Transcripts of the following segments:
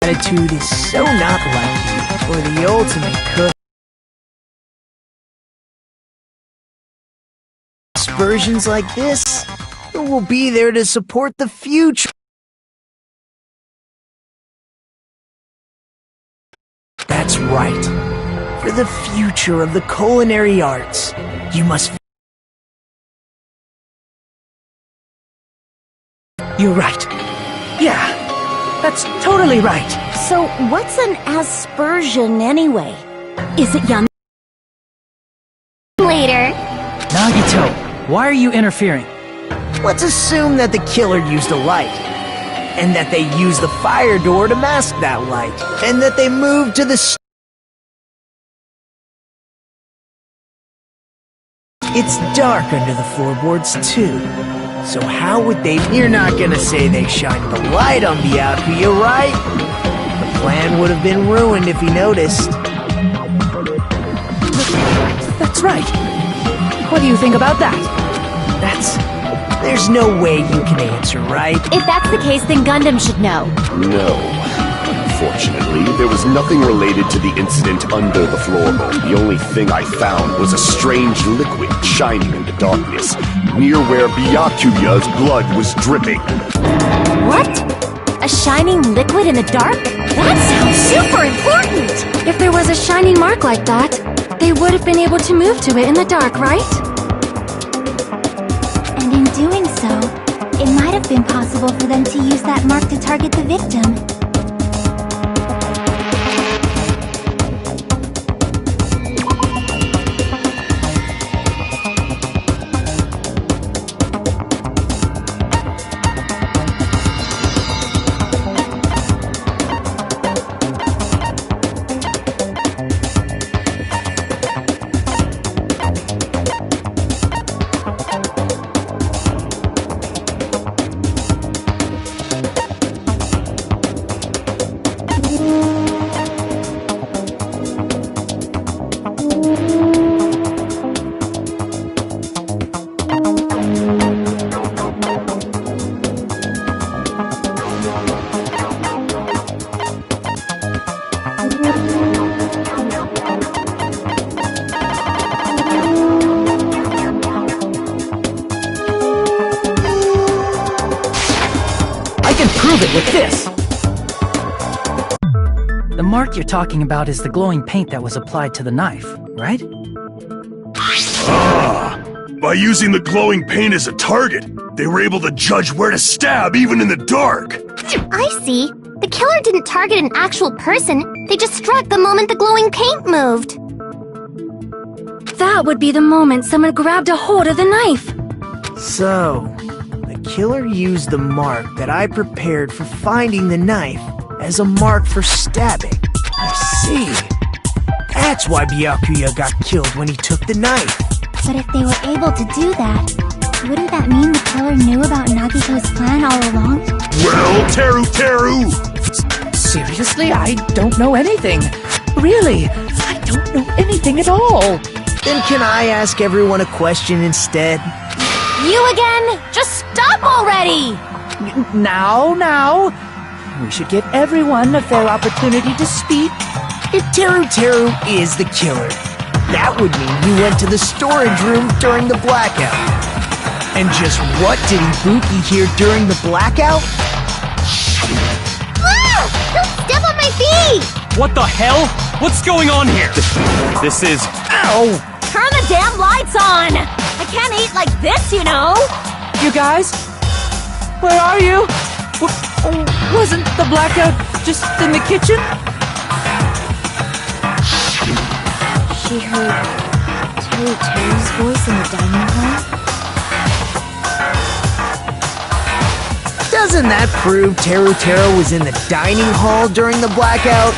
attitude is so not like you, or the ultimate cook. Versions like this, who will be there to support the future? That's right. For the future of the culinary arts, you must... You're right. Yeah, that's totally right. So, what's an aspersion anyway? Is it yummy? Later. Nagito, why are you interfering? Let's assume that the killer used a light, and that they used the fire door to mask that light, and that they moved to the... It's dark under the floorboards, too. So how would they... You're not gonna say they shined the light on Byakuya, right? The plan would have been ruined if he noticed. That's right. What do you think about that? There's no way you can answer, right? If that's the case, then Gundam should know. No. Unfortunately, there was nothing related to the incident under the floorboard. The only thing I found was a strange liquid shining in the darkness, near where Byakuya's blood was dripping. What? A shining liquid in the dark? That sounds super important! If there was a shining mark like that, they would have been able to move to it in the dark, right? And in doing so, it might have been possible for them to use that mark to target the victim. Prove it with this! The mark you're talking about is the glowing paint that was applied to the knife, right? Ah! By using the glowing paint as a target, they were able to judge where to stab even in the dark! I see. The killer didn't target an actual person, they just struck the moment the glowing paint moved. That would be the moment someone grabbed a hold of the knife. So... the killer used the mark that I prepared for finding the knife as a mark for stabbing. I see. That's why Byakuya got killed when he took the knife. But if they were able to do that, wouldn't that mean the killer knew about Nagito's plan all along? Well, Teru! Seriously, I don't know anything. Really, I don't know anything at all. Then can I ask everyone a question instead? You again? Just stop already! Now. We should give everyone a fair opportunity to speak. If Teru is the killer, that would mean you went to the storage room during the blackout. And just what did Ibuki hear during the blackout? Ah! Don't step on my feet! What the hell? What's going on here? This is... Ow! Turn the damn lights on! I can't eat like this, you know! You guys? Where are you? Wasn't the blackout just in the kitchen? She heard Teru's voice in the dining hall? Doesn't that prove Teru was in the dining hall during the blackout?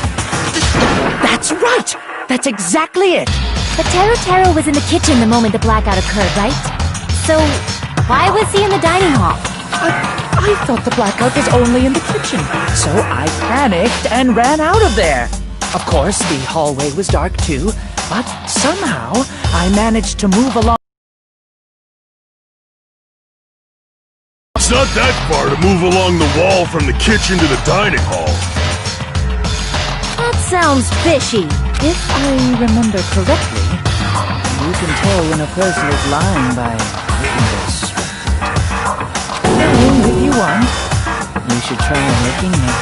That's right! That's exactly it! But Teru was in the kitchen the moment the blackout occurred, right? So, why was he in the dining hall? I thought the blackout was only in the kitchen, so I panicked and ran out of there. Of course, the hallway was dark too, but somehow I managed to move along. It's not that far to move along the wall from the kitchen to the dining hall. sounds fishy. If I remember correctly, you can tell when a person is lying by looking distracted. If you want, you should try licking me.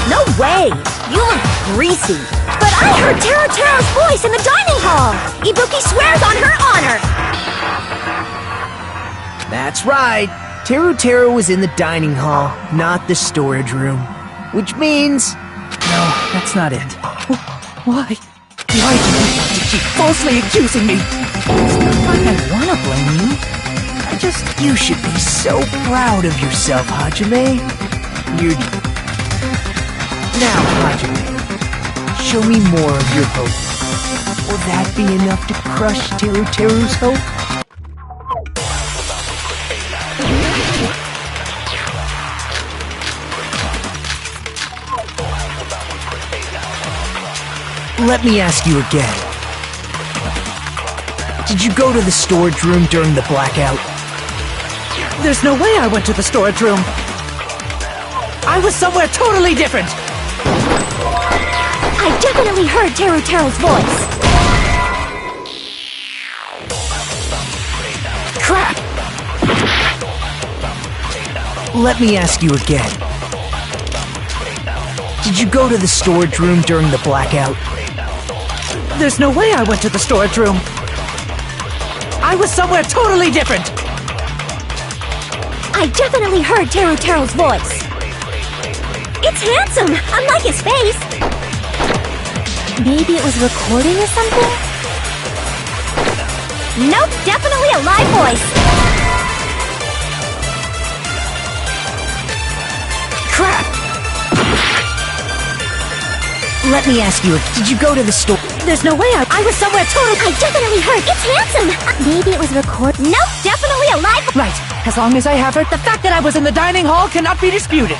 No way! You look greasy. But I heard Teru's voice in the dining hall! Ibuki swears on her honor! That's right. Teru was in the dining hall, not the storage room. Which means... No, that's not it. Why? Why do you want to keep falsely accusing me? It's not like I want to blame you. You should be so proud of yourself, Hajime. You're... Now, Hajime, show me more of your hope. Will that be enough to crush Teru's hope? Let me ask you again. Did you go to the storage room during the blackout? There's no way I went to the storage room. I was somewhere totally different. I definitely heard Teru's voice. Crap! Let me ask you again. Did you go to the storage room during the blackout? There's no way I went to the storage room. I was somewhere totally different. I definitely heard Teru's voice. It's handsome, unlike his face. Maybe it was recording or something? Nope, definitely a live voice. Crap! Let me ask you, did you go to the store? There's no way I was somewhere totally... I definitely heard. It's handsome. Maybe it was Nope, definitely a live... Right. As long as I have it, the fact that I was in the dining hall cannot be disputed.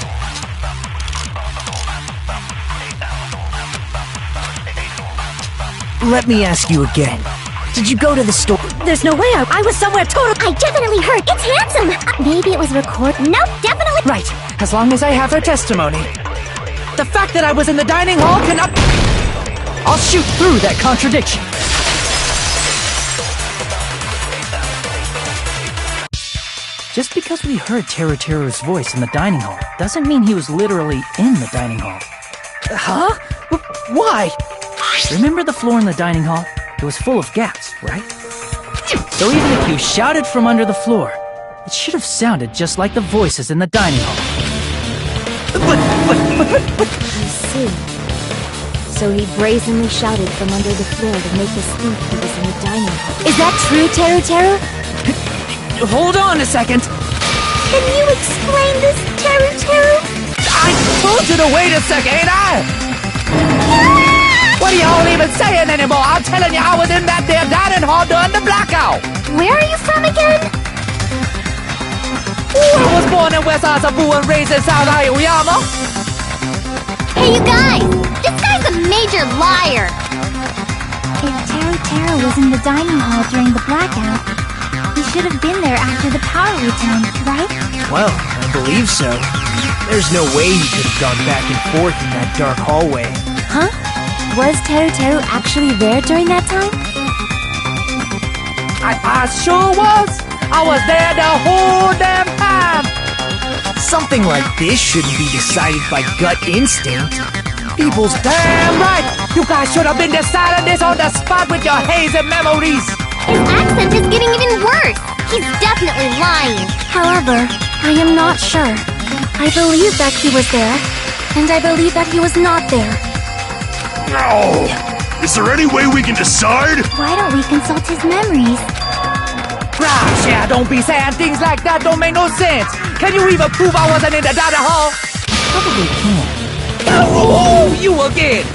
Let me ask you again. Did you go to the store? There's no way I was somewhere totally... I definitely heard. It's handsome. Maybe it was Nope, definitely... Right. As long as I have her testimony. The fact that I was in the dining hall cannot... I'll shoot through that contradiction. Just because we heard Teru's voice in the dining hall doesn't mean he was literally in the dining hall. Huh? Why? Remember the floor in the dining hall? It was full of gaps, right? So even if you shouted from under the floor, it should have sounded just like the voices in the dining hall. I see. So he brazenly shouted from under the floor to make us think he was in the dining hall. Is that true, Teru? Hold on a second. Can you explain this, Teru? I told you to wait a second, ain't I? What are y'all even saying anymore? I'm telling you, I was in that damn dining hall during the blackout. Where are you from again? I was born in West Asabu and raised in South Aoyama. Hey, you guys! This guy's a major liar! If Teru was in the dining hall during the blackout, he should have been there after the power returned, right? Well, I believe so. There's no way he could have gone back and forth in that dark hallway. Huh? Was Teru actually there during that time? I sure was. I was there the whole damn time. Something like this shouldn't be decided by gut instinct. People's... Damn right. You guys should have been deciding this on the spot with your hazy memories. His accent is getting even worse! He's definitely lying! However, I am not sure. I believe that he was there, and I believe that he was not there. No! Is there any way we can decide? Why don't we consult his memories? Gosh, yeah, don't be saying things like that. Don't make no sense. Can you even prove I wasn't in the dining hall? Probably can. Oh, you again!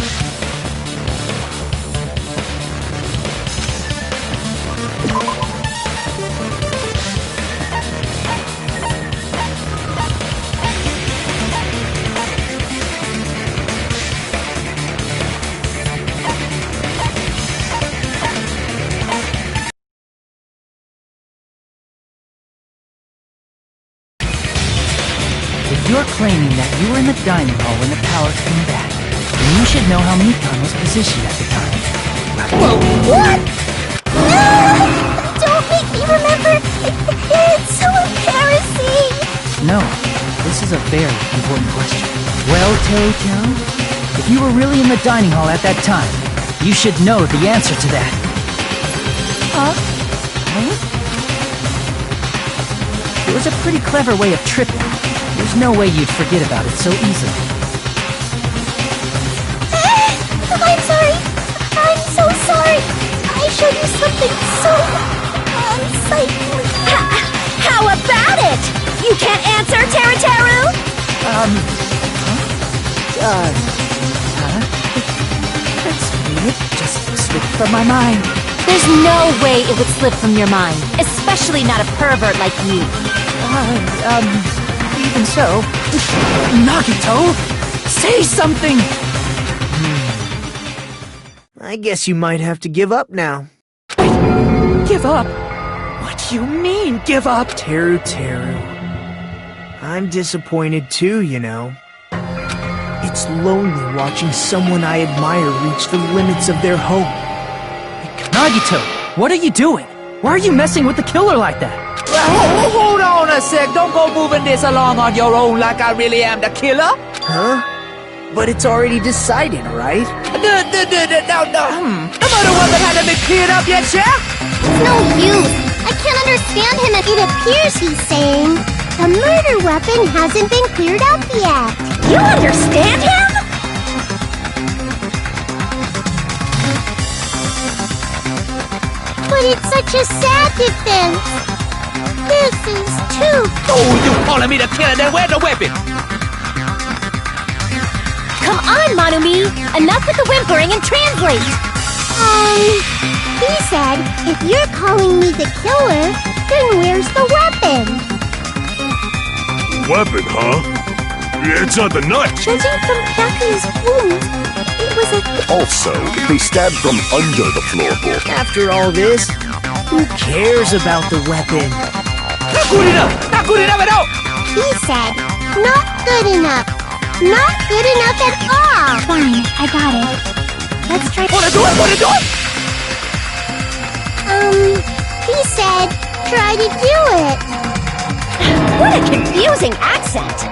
you're claiming that you were in the dining hall when the power came back, then you should know how Mikan was positioned at the time. What? No! Don't make me remember! It's so embarrassing! No, this is a very important question. Well, Teru, if you were really in the dining hall at that time, you should know the answer to that. It was a pretty clever way of tripping. There's no way you'd forget about it so easily. I'm sorry. I'm so sorry. I showed you something so unsightly. How about it? You can't answer, Teru? That's weird. Just slipped from my mind. There's no way it would slip from your mind, especially not a pervert like you. Even so. Nagito! Say something! I guess you might have to give up now. Give up? What do you mean, give up? Teru. I'm disappointed too, you know. It's lonely watching someone I admire reach the limits of their hope. Nagito, what are you doing? Why are you messing with the killer like that? Hold on a sec. Don't go moving this along on your own like I really am the killer. Huh? But it's already decided, right? No. Am I the one that hasn't been cleared up yet, Chef? It's no use. I can't understand him. It appears he's saying the murder weapon hasn't been cleared up yet. You understand him? But it's such a sad defense. This is too... Oh, you calling me the killer, then where's the weapon? Come on, Manumi! Enough with the whimpering and translate! He said, if you're calling me the killer, then where's the weapon? Weapon, huh? It's not the knife. Judging from Kaku's wound, it was a... Also, they stabbed from under the floorboard. After all this, who cares about the weapon? Not good enough! Not good enough at all! He said, not good enough. Not good enough at all. Fine, I got it. Let's try. Wanna do it? He said, try to do it. What a confusing accent!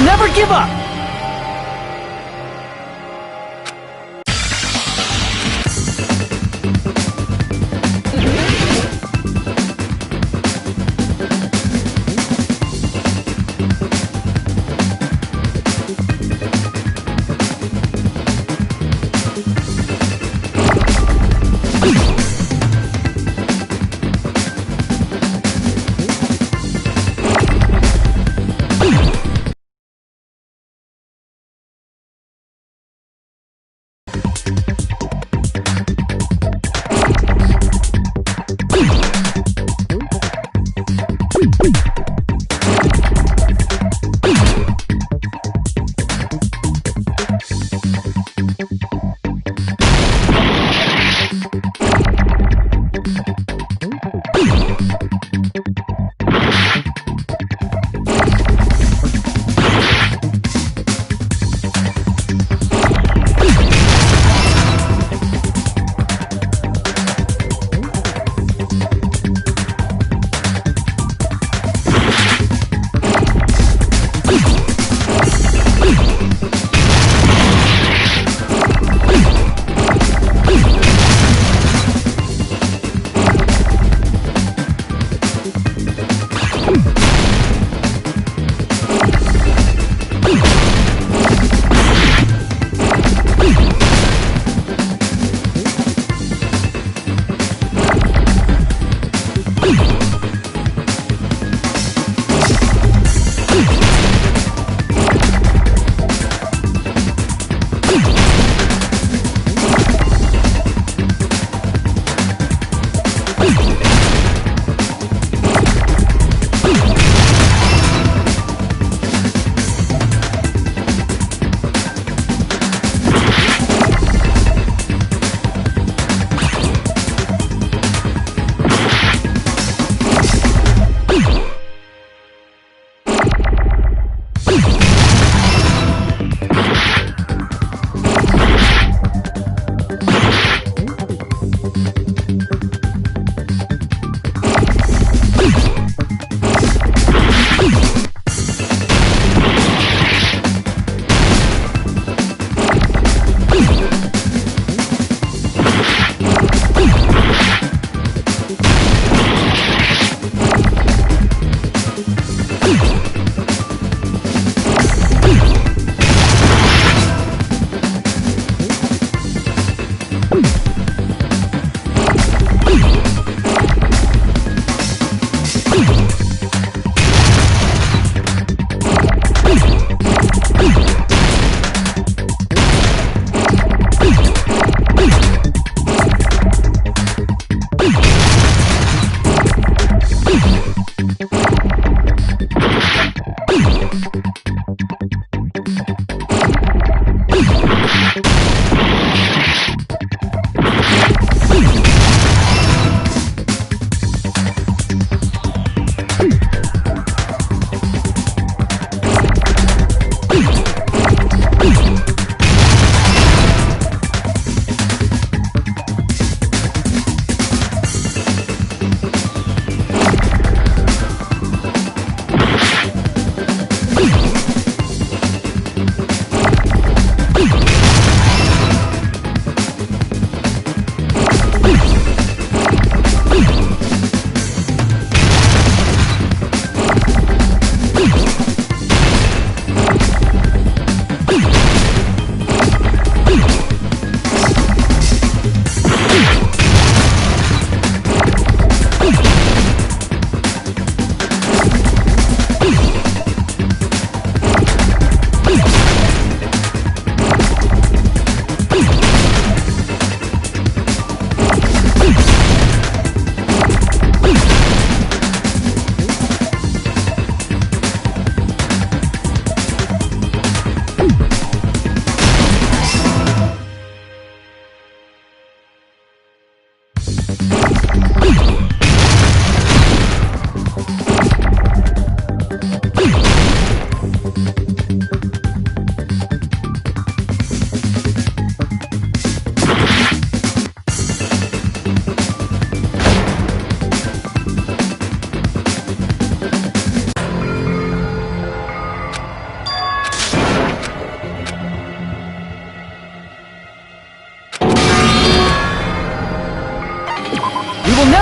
will never give up!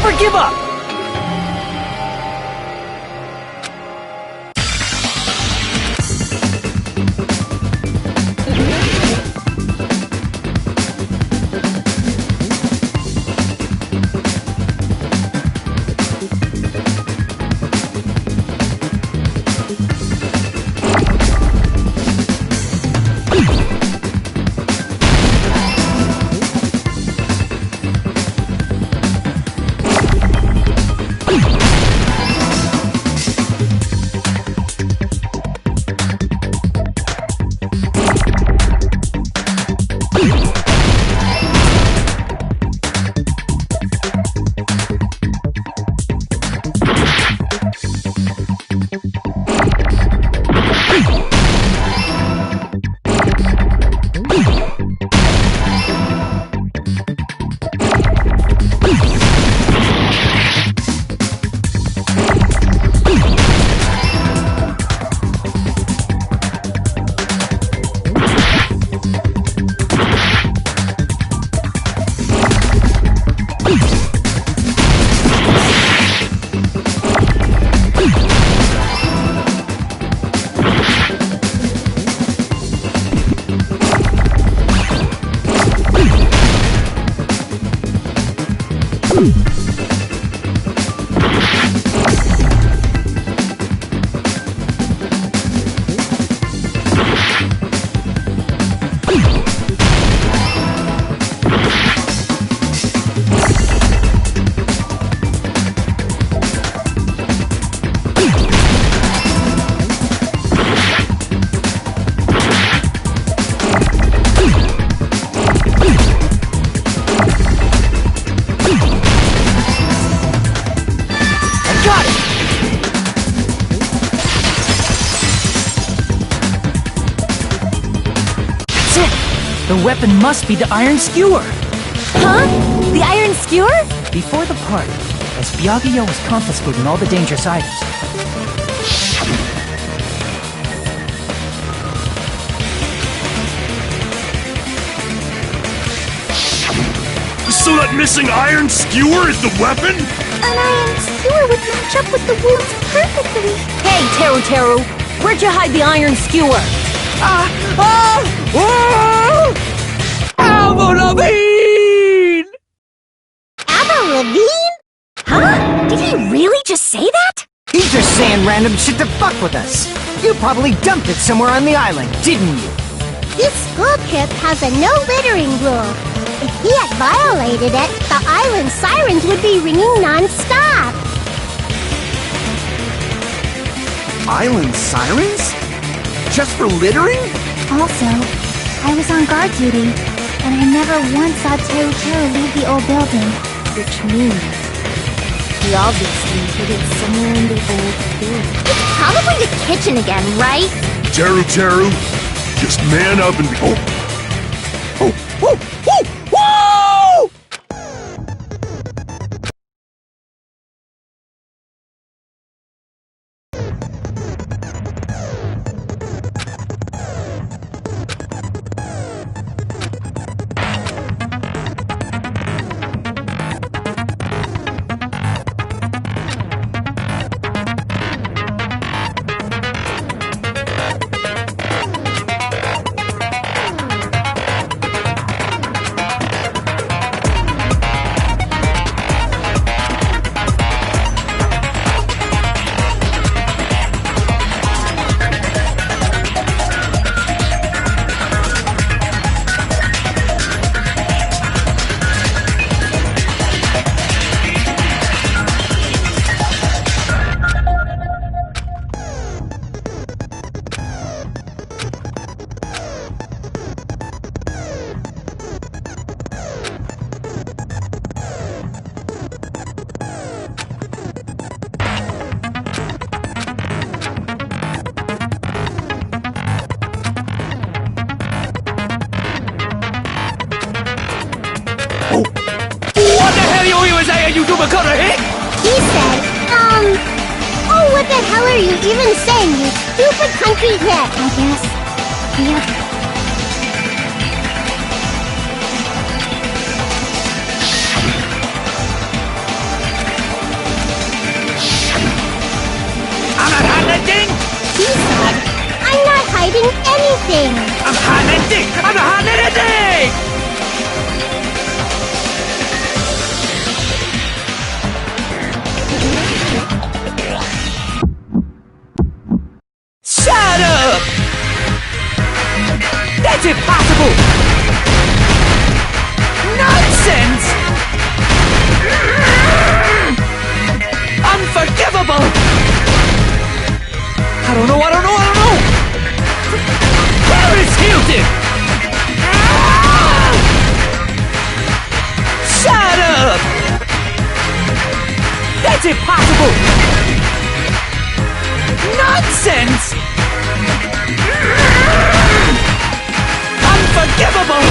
never give up! The weapon must be the iron skewer. Huh? The iron skewer? Before the party, as Byakuya was confiscating all the dangerous items, So that missing iron skewer is the weapon? An iron skewer would match up with the wounds perfectly. Hey, Teru, where'd you hide the iron skewer? Avril Lavigne! Avril Lavigne? Huh? Did he really just say that? He's just saying random shit to fuck with us. You probably dumped it somewhere on the island, didn't you? This school trip has a no littering rule. If he had violated it, the island sirens would be ringing non-stop. Island sirens? Just for littering? Also, I was on guard duty, and I never once saw Teru leave the old building. Which means he obviously hid it somewhere in the old building. It's probably the kitchen again, right? Teru, just man up and be. What the hell you even saying, you stupid hick? He said, oh, what the hell are you even saying, you stupid country hick? I guess. Yeah. anything! I'm hot ending! I'm a hot ending! Shut up! That's impossible! Nonsense! Unforgivable! I don't know! Paris Hilton! Ah! Shut up! That's impossible! Nonsense! Unforgivable!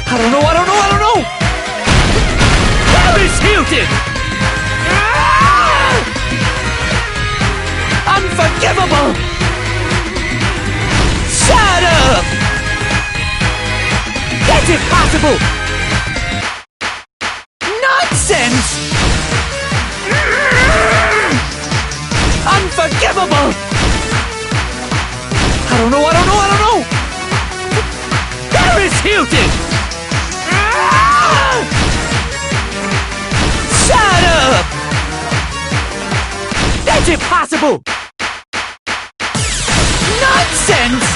I don't know! Paris Hilton! Ah! Unforgivable! Shut up! That's impossible! Nonsense! Unforgivable! I don't know! Paris Hilton! Ah! Shut up! That's impossible! Nonsense!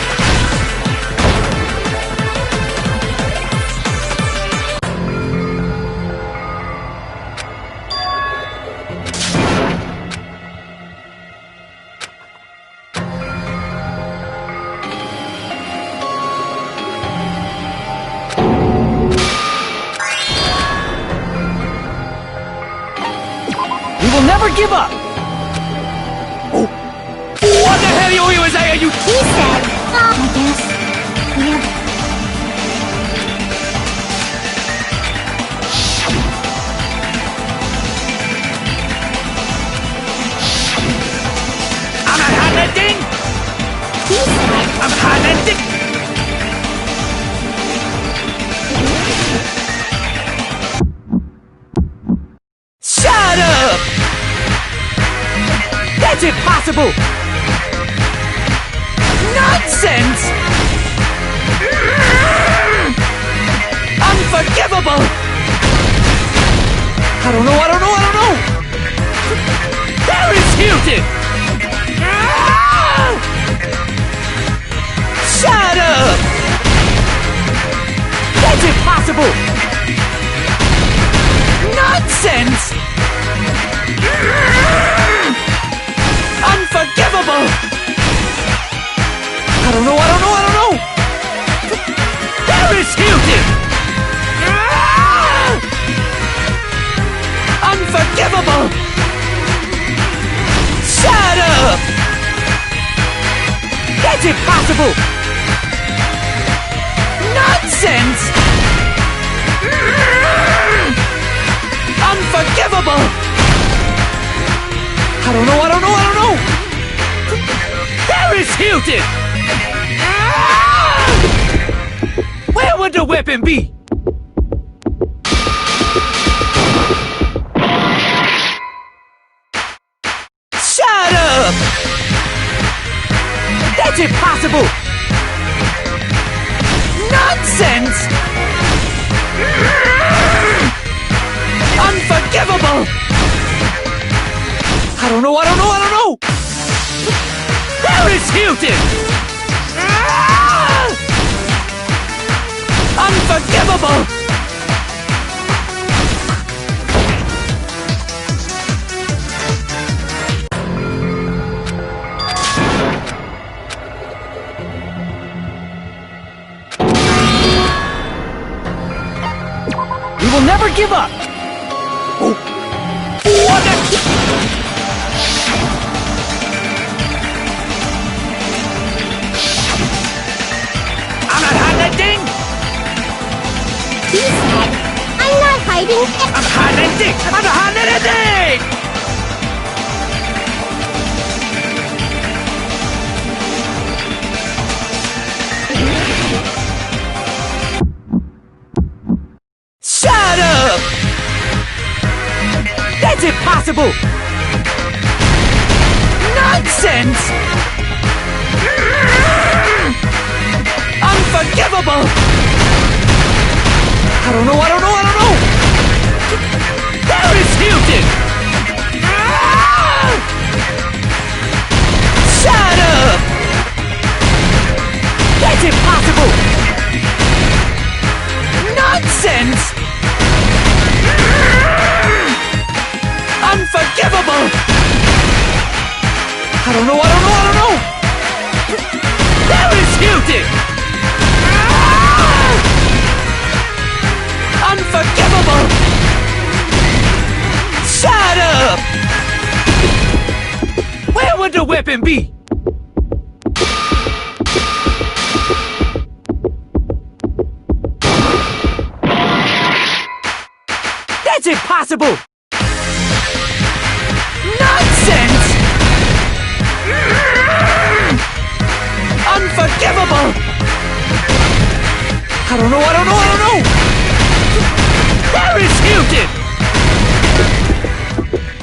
We will never give up! Oh! What the hell are you saying? You... He said, I guess we have... I'm a hot ending! He said, I'm a hot ending! Shut up! That's impossible! Nonsense! Unforgivable! I don't know! Paris Hilton! Ah! Shut up! That's impossible! Nonsense! Unforgivable! I don't know! Paris Hilton! Ah! Unforgivable! Shut up! That's impossible! Nonsense! Unforgivable! I don't know! Paris Hilton! Ah! Where would the weapon be? Shut up! That's impossible! Nonsense! Unforgivable! I don't know! Paris Hilton! Ah! Unforgivable! We will never give up! Oh! What the... He said, I'm not hiding. I'm hot ending! I'm a hot ending! Shut up! That's impossible! Nonsense! Unforgivable! I don't know. There is Hilton! Ah! Shut up! That's impossible! Nonsense! Unforgivable! I don't know. There is Hilton! Ah! Unforgivable! Shut up! Where would the weapon be? That's impossible! Nonsense! Unforgivable! I don't know. There is Hilton!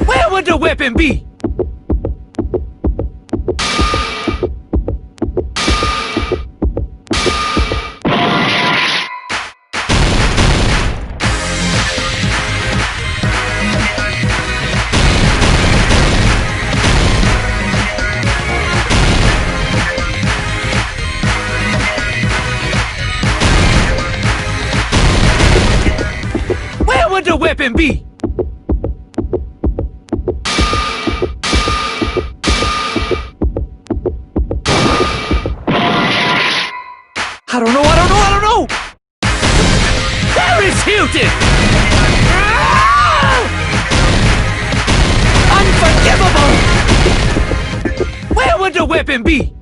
Where would the weapon be? Where would the weapon be? I don't know. There is Hilton! Ah! Unforgivable! Where would the weapon be?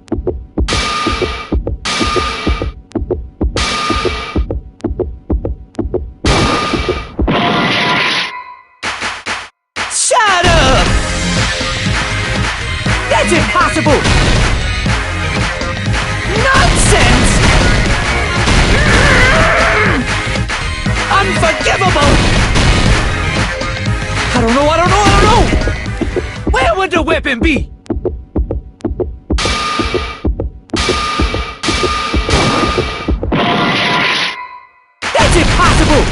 Shut up! That's impossible! Nonsense! Unforgivable! I don't know. Where would the weapon be? That's impossible!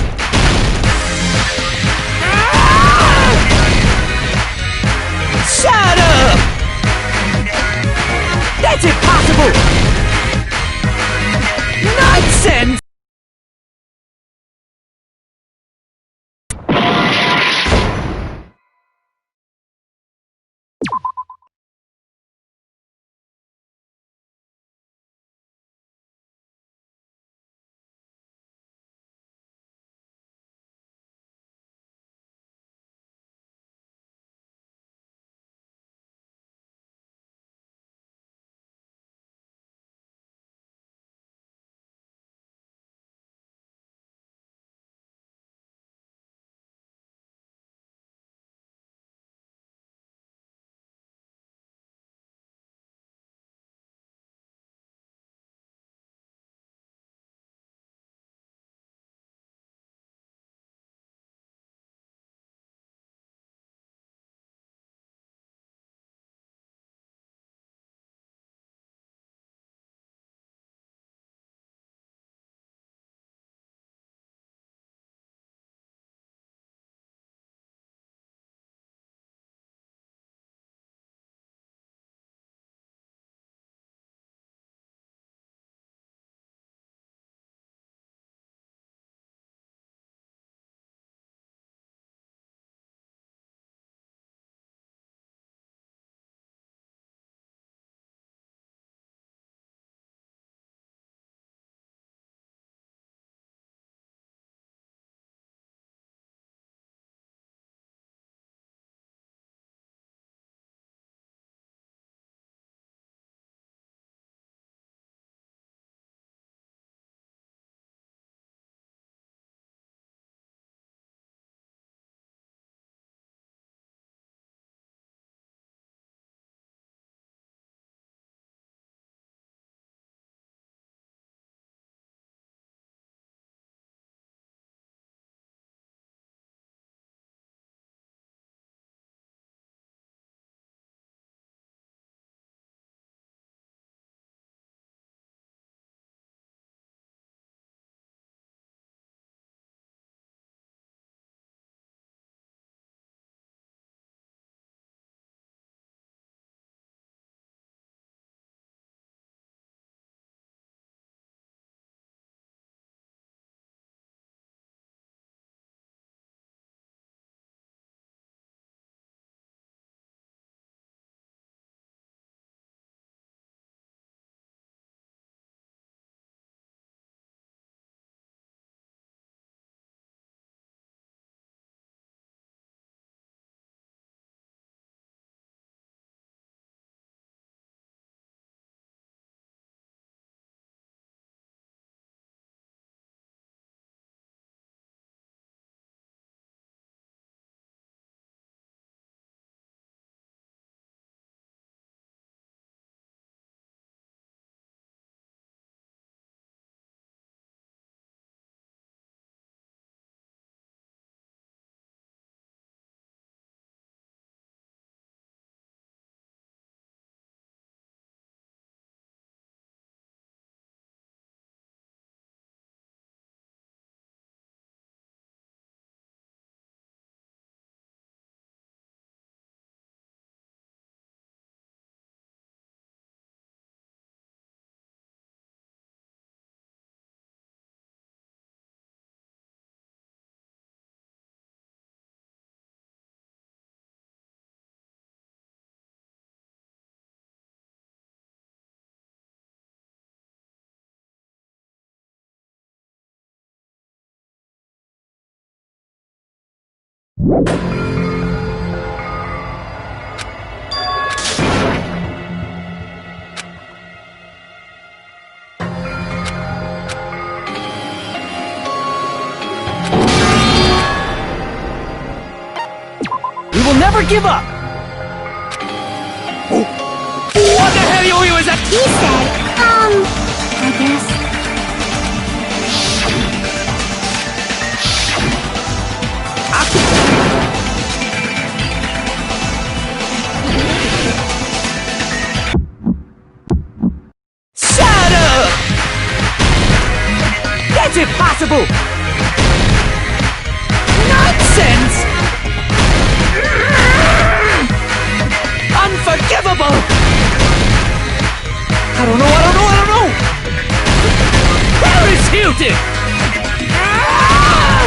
Ah! Shut up! That's impossible! Nonsense! We will never give up! Oh. What the hell is that? He said, I guess. Shut up! That's impossible! Nonsense! Unforgivable! I don't know! Where is Hilton? Ah!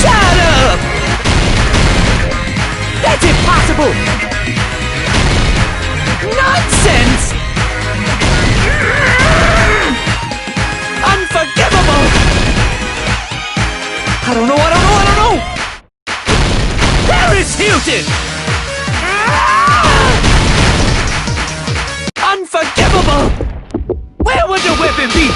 Shut up! That's impossible! Nonsense! Unforgivable! I don't know! Where is Hilton? Unforgivable! Where would the weapon be?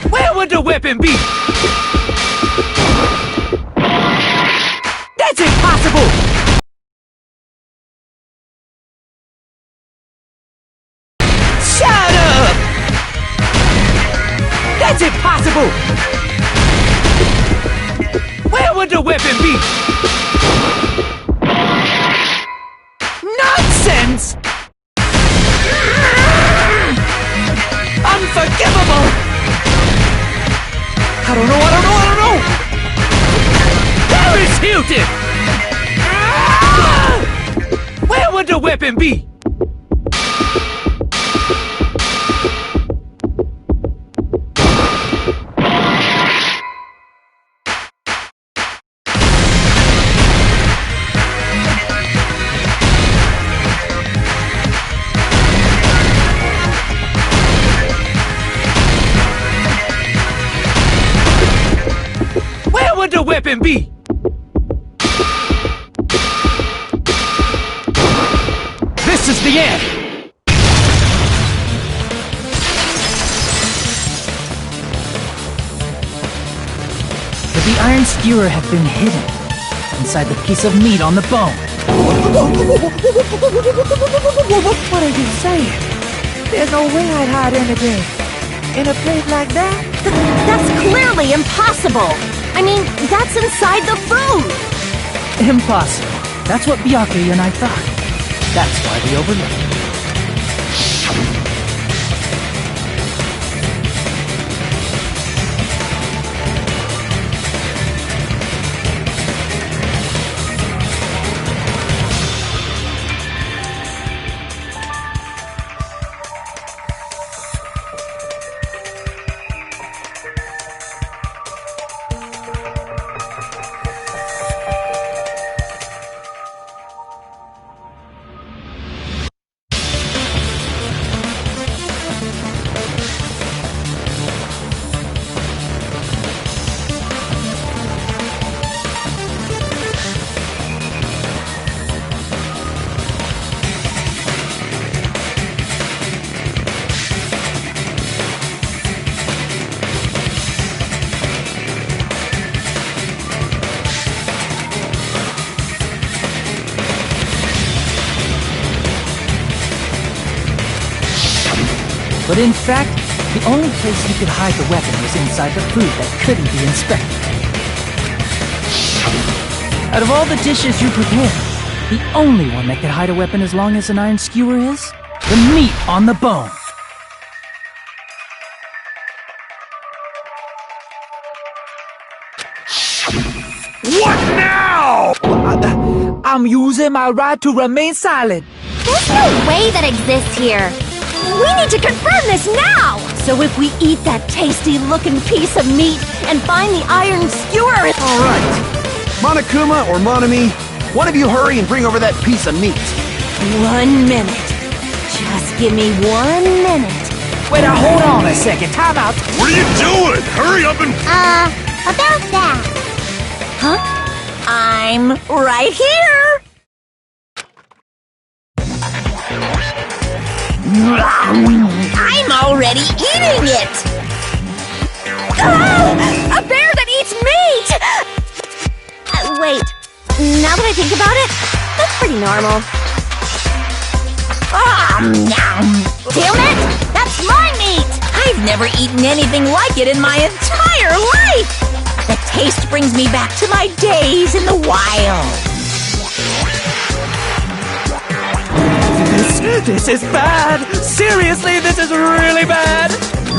Where would the weapon be? That's impossible! Shut up! That's impossible! Where would the weapon be? Nonsense! Unforgivable! I don't know! Where is Hilton? Ah! Where would the weapon be? Where would the weapon be? This is the end! But the iron skewer had been hidden inside the piece of meat on the bone. What are you saying? There's no way I'd hide anything in a place like that. That's clearly impossible! I mean, that's inside the food! Impossible. That's what Byakuya and I thought. That's why we overlooked it. But in fact, the only place you could hide the weapon was inside the food that couldn't be inspected. Out of all the dishes you prepared, the only one that could hide a weapon as long as an iron skewer is the meat on the bone. What now? I'm using my right to remain silent. There's no way that exists here. We need to confirm this now! So if we eat that tasty-looking piece of meat and find the iron skewer... All right. Monokuma or Monami, one of you hurry and bring over that piece of meat. 1 minute. Just give me 1 minute. Wait, hold on a second. Time out. What are you doing? Hurry up and... About that. Huh? I'm right here! I'm already eating it! Ah, a bear that eats meat! Wait, now that I think about it, that's pretty normal. Damn it! That's my meat! I've never eaten anything like it in my entire life! The taste brings me back to my days in the wild. This is bad. Seriously, this is really bad.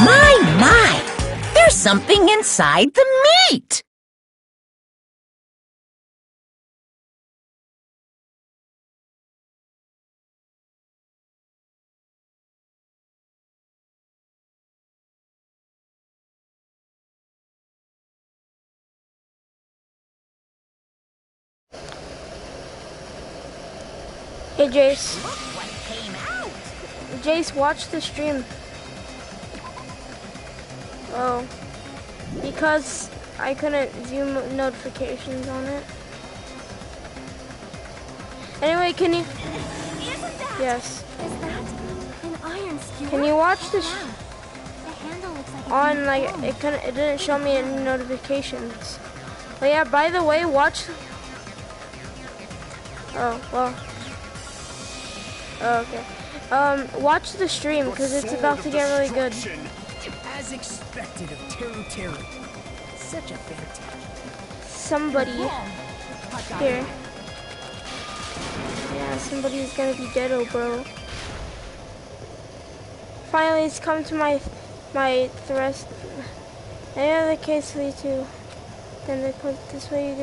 My! There's something inside the meat! Hey Jace. Jace, watch the stream. Oh. Because I couldn't view notifications on it. Anyway, can you... Yes. Is that an iron skewer? Can you watch this The handle looks like on, like, it didn't show me any notifications. But yeah, by the way, watch... Oh, well... Oh, okay. Watch the stream, because it's about to get really good. As expected of Teru Teru. Such a fantastic. Somebody... Here. Yeah, somebody's gonna be dead, bro. Finally, it's come to my thrust. Any other case for you too. Then they put this way you